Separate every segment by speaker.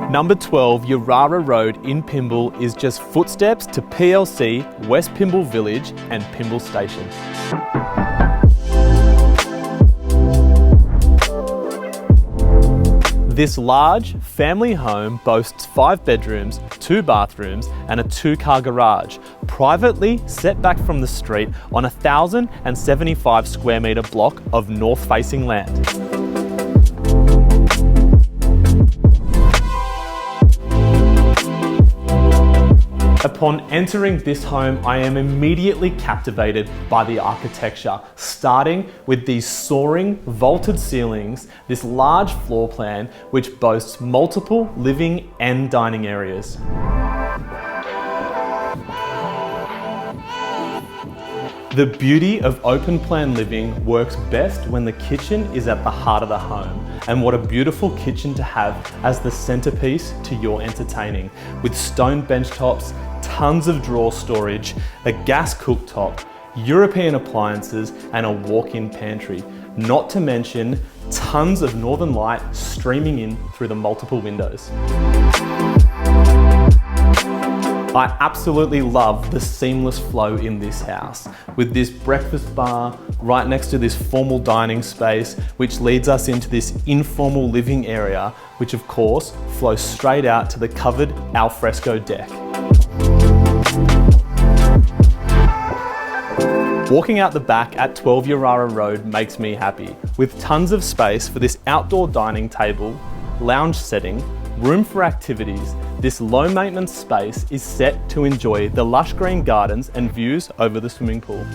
Speaker 1: Number 12 Yarrara Road in Pymble is just footsteps to PLC, West Pymble Village and Pymble Station. This large family home boasts 5 bedrooms, 2 bathrooms and a 2-car garage, privately set back from the street on a 1,075 square metre block of north-facing land. Upon entering this home, I am immediately captivated by the architecture, starting with these soaring vaulted ceilings, this large floor plan which boasts multiple living and dining areas. The beauty of open plan living works best when the kitchen is at the heart of the home. And what a beautiful kitchen to have as the centerpiece to your entertaining, with stone bench tops, tons of drawer storage, a gas cooktop, European appliances and a walk-in pantry. Not to mention tons of northern light streaming in through the multiple windows. I absolutely love the seamless flow in this house, with this breakfast bar right next to this formal dining space, which leads us into this informal living area, which of course flows straight out to the covered alfresco deck. Walking out the back at 12 Yarrara Road makes me happy, with tons of space for this outdoor dining table, lounge setting, room for activities. This low maintenance space is set to enjoy the lush green gardens and views over the swimming pool.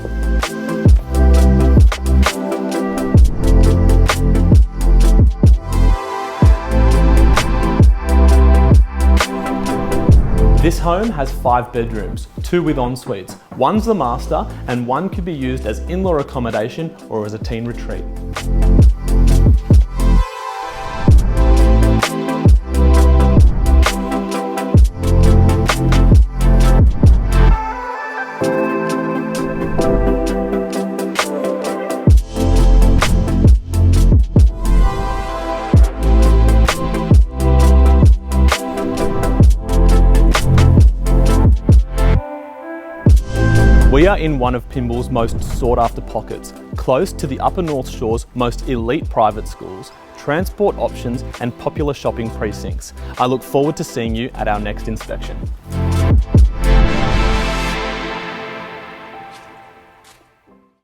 Speaker 1: This home has 5 bedrooms, 2 with en-suites. One's the master and one could be used as in-law accommodation or as a teen retreat. We are in one of Pymble's most sought after pockets, close to the Upper North Shore's most elite private schools, transport options and popular shopping precincts. I look forward to seeing you at our next inspection.